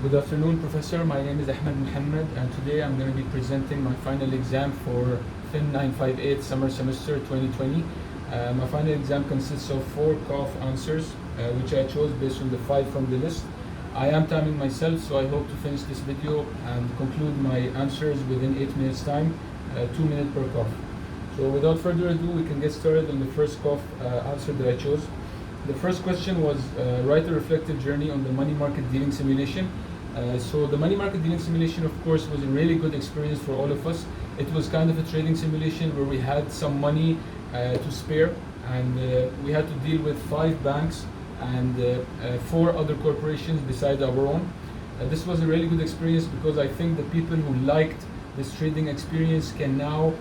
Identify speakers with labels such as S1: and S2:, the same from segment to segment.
S1: Good afternoon, Professor. My name is Ahmed Mohammed, and today I'm going to be presenting my final exam for FIN 958 summer semester 2020. My final exam consists of 4 COF answers, which I chose based on the 5 from the list. I am timing myself, so I hope to finish this video and conclude my answers within 8 minutes time, 2 minutes per COF. So without further ado, we can get started on the first COF answer that I chose. The first question was write a reflective journey on the money market dealing simulation. So the money market dealing simulation, of course, was a really good experience for all of us. It was kind of a trading simulation where we had some money to spare, and we had to deal with 5 banks and 4 other corporations besides our own. This was a really good experience because I think the people who liked this trading experience can now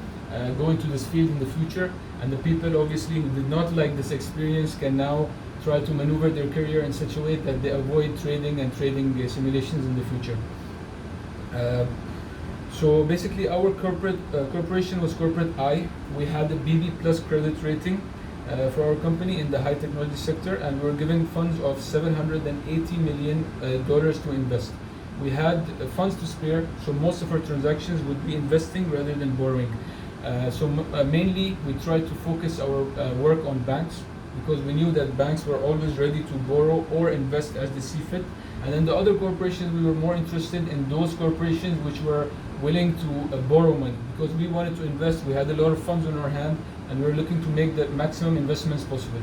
S1: go into this field in the future, and the people obviously who did not like this experience can now try to maneuver their career in such a way that they avoid trading and trading simulations in the future. So basically our corporation was corporate I. We had a BB plus credit rating for our company in the high technology sector, and we were given funds of $780 million to invest. We had funds to spare, so most of our transactions would be investing rather than borrowing. Mainly we tried to focus our work on banks, because we knew that banks were always ready to borrow or invest as they see fit. And then the other corporations, we were more interested in those corporations which were willing to borrow money, because we wanted to invest. We had a lot of funds on our hand, and we were looking to make the maximum investments possible.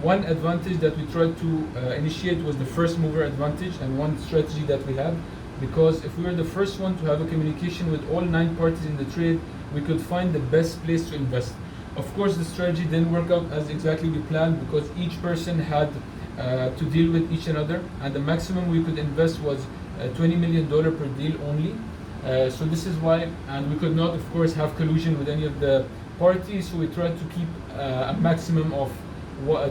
S1: One advantage that we tried to initiate was the first mover advantage, and one strategy that we had, because if we were the first one to have a communication with all 9 parties in the trade, we could find the best place to invest. Of course, the strategy didn't work out as exactly we planned, because each person had to deal with each another, and the maximum we could invest was $20 million per deal only. So this is why, and we could not, of course, have collusion with any of the parties, so we tried to keep a maximum of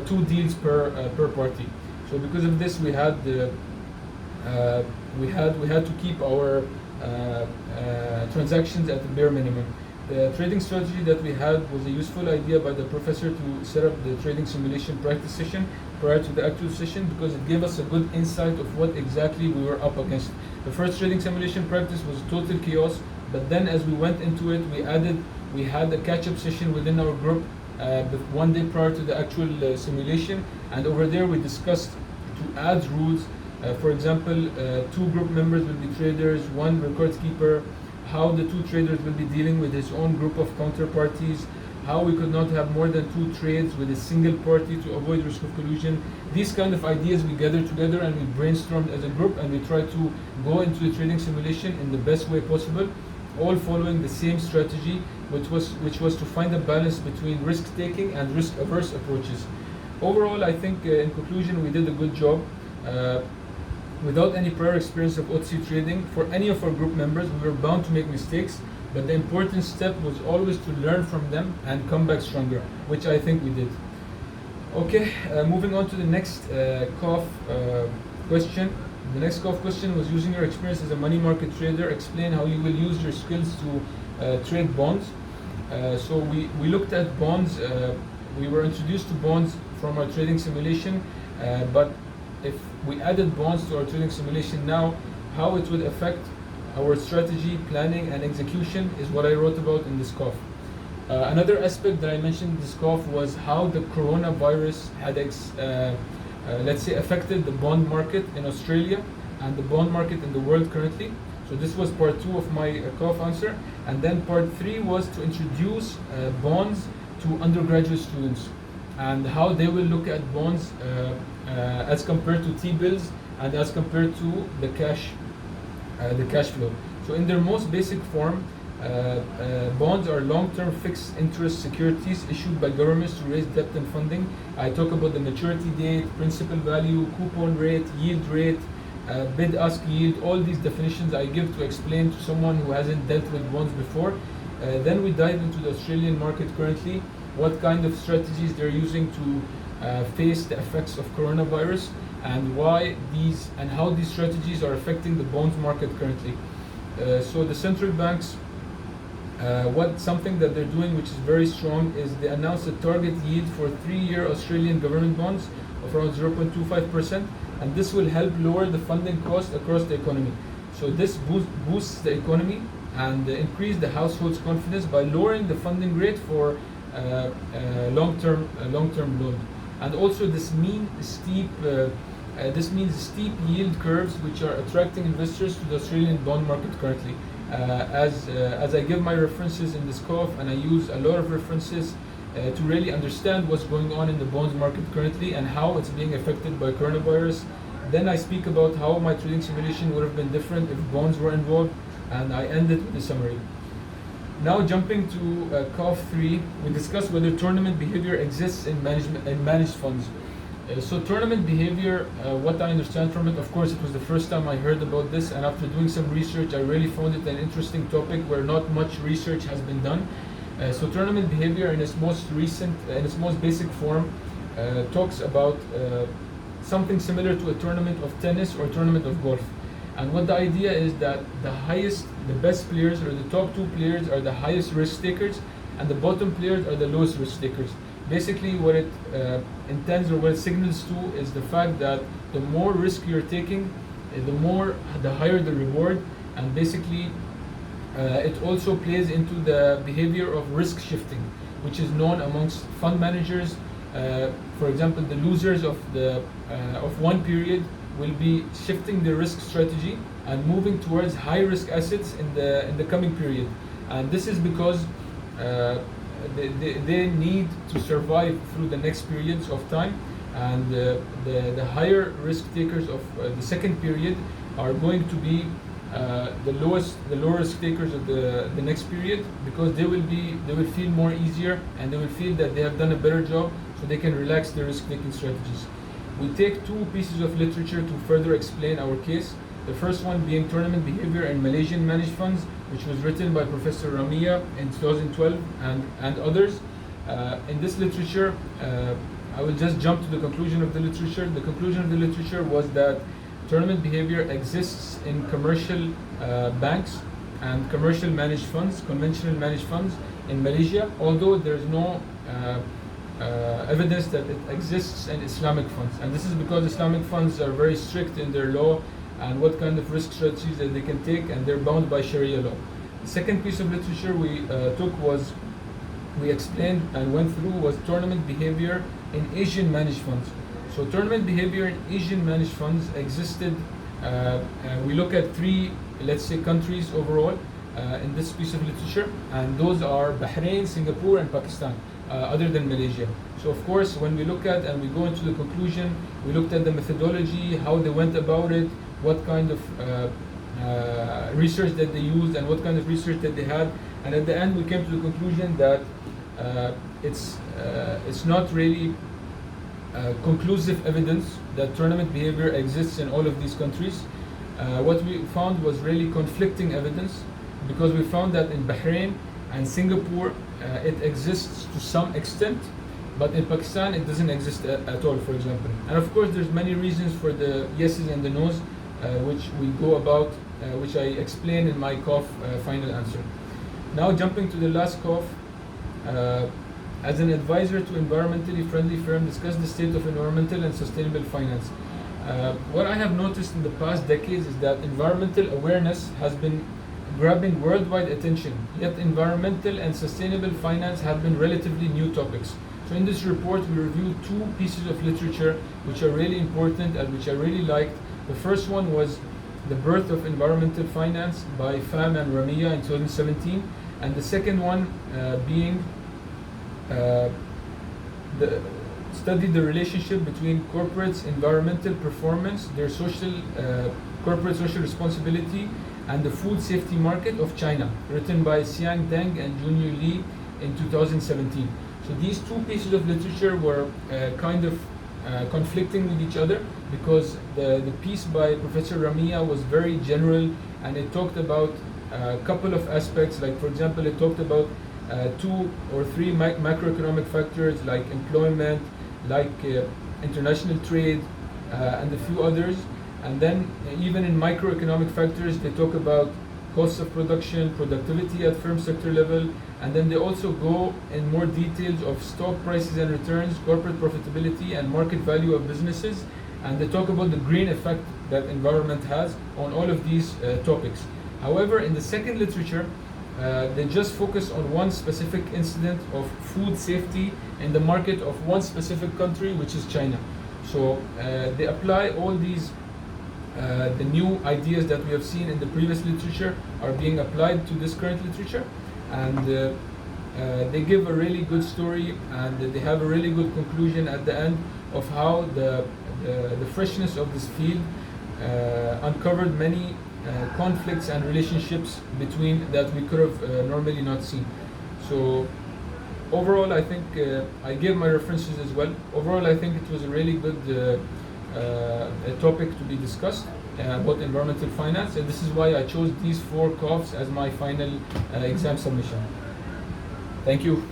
S1: 2 deals per party. So because of this, we had to keep our transactions at the bare minimum. The trading strategy that we had was a useful idea by the professor to set up the trading simulation practice session prior to the actual session, because it gave us a good insight of what exactly we were up against. The first trading simulation practice was total chaos, but then as we went into it, we had a catch-up session within our group 1 day prior to the actual simulation, and over there we discussed to add rules. For example, 2 group members will be traders, 1 record keeper, how the 2 traders will be dealing with his own group of counterparties, how we could not have more than 2 trades with a single party to avoid risk of collusion. These kind of ideas we gathered together and we brainstormed as a group, and we tried to go into the trading simulation in the best way possible, all following the same strategy, which was to find a balance between risk-taking and risk-averse approaches. Overall, I think in conclusion we did a good job. Without any prior experience of OTC trading, for any of our group members, we were bound to make mistakes, but the important step was always to learn from them and come back stronger, which I think we did. Okay, moving on to the next COF question. The next COF question was, using your experience as a money market trader, explain how you will use your skills to trade bonds. So we looked at bonds. We were introduced to bonds from our trading simulation, but if we added bonds to our trading simulation now, how it would affect our strategy, planning, and execution is what I wrote about in this COF. Another aspect that I mentioned in this COF was how the coronavirus had, let's say, affected the bond market in Australia and the bond market in the world currently. So this was part 2 of my COF answer. And then part 3 was to introduce bonds to undergraduate students, and how they will look at bonds as compared to T-bills and as compared to the cash flow. So in their most basic form, bonds are long-term fixed interest securities issued by governments to raise debt and funding. I talk about the maturity date, principal value, coupon rate, yield rate, bid-ask yield. All these definitions I give to explain to someone who hasn't dealt with bonds before. Then we dive into the Australian market currently, what kind of strategies they're using to face the effects of coronavirus, and how these strategies are affecting the bonds market currently. So the central banks, something that they're doing which is very strong is they announced a target yield for 3-year Australian government bonds of around 0.25%, and this will help lower the funding cost across the economy. So this boosts the economy and increase the household's confidence by lowering the funding rate for long-term loan. And also this means steep yield curves which are attracting investors to the Australian bond market currently. As I give my references in this COF, and I use a lot of references to really understand what's going on in the bonds market currently and how it's being affected by coronavirus. Then I speak about how my trading simulation would have been different if bonds were involved, and I end it with a summary. Now jumping to COF 3, we discuss whether tournament behavior exists in managed funds. So tournament behavior, what I understand from it, of course it was the first time I heard about this, and after doing some research I really found it an interesting topic where not much research has been done. So tournament behavior in its most basic form talks about something similar to a tournament of tennis or a tournament of golf. And what the idea is that the best players, or the top two players, are the highest risk takers, and the bottom players are the lowest risk takers. Basically what it intends, or what it signals to, is the fact that the more risk you're taking, the higher the reward, and basically it also plays into the behavior of risk shifting, which is known amongst fund managers. For example, the losers of one period will be shifting their risk strategy and moving towards high risk assets in the coming period. And this is because they need to survive through the next periods of time, and the higher risk takers of the second period are going to be the low risk takers of the next period, because they will feel more easier, and they will feel that they have done a better job, so they can relax their risk taking strategies. We take two pieces of literature to further explain our case. The first one being Tournament Behavior in Malaysian Managed Funds, which was written by Professor Ramia in 2012 and others. In this literature, I will just jump to the conclusion of the literature. The conclusion of the literature was that tournament behavior exists in commercial banks and commercial managed funds, conventional managed funds in Malaysia, although there's no evidence that it exists in Islamic funds. And this is because Islamic funds are very strict in their law and what kind of risk strategies that they can take, and they're bound by Sharia law. The second piece of literature we explained and went through was tournament behavior in Asian managed funds. So tournament behavior in Asian managed funds existed. We look at three, let's say, countries overall in this piece of literature, and those are Bahrain, Singapore, and Pakistan, other than Malaysia. So of course, when we look at and we go into the conclusion, we looked at the methodology, how they went about it, what kind of research that they used, and what kind of research that they had, and at the end we came to the conclusion that it's not really conclusive evidence that tournament behavior exists in all of these countries. What we found was really conflicting evidence, because we found that in Bahrain and Singapore it exists to some extent, but in Pakistan it doesn't exist at all, for example. And of course there's many reasons for the yeses and the nos, which we go about, which I explain in my COF final answer. Now jumping to the last COF, as an advisor to environmentally friendly firm, discuss the state of environmental and sustainable finance. What I have noticed in the past decades is that environmental awareness has been grabbing worldwide attention, yet environmental and sustainable finance have been relatively new topics. So in this report we reviewed two pieces of literature which are really important and which I really liked. The first one was The Birth of Environmental Finance by Pham and Ramia in 2017, and the second one being study the relationship between corporates' environmental performance, their corporate social responsibility, and the food safety market of China, written by Xiang Deng and Junyu Li in 2017. So these two pieces of literature were kind of conflicting with each other, because the piece by Professor Ramia was very general, and it talked about a couple of aspects, like for example it talked about 2 or 3 macroeconomic factors like employment, like international trade, and a few others. And then even in microeconomic factors they talk about costs of production, productivity at firm sector level, and then they also go in more details of stock prices and returns, corporate profitability, and market value of businesses, and they talk about the green effect that environment has on all of these topics. However, in the second literature, they just focus on one specific incident of food safety in the market of one specific country, which is China. So they apply all these, the new ideas that we have seen in the previous literature are being applied to this current literature, and they give a really good story, and they have a really good conclusion at the end of how the freshness of this field uncovered many conflicts and relationships between that we could have normally not seen. So overall, I think I gave my references as well. Overall, I think it was a really good topic to be discussed about environmental finance, and this is why I chose these 4 COFs as my final exam submission. Thank you.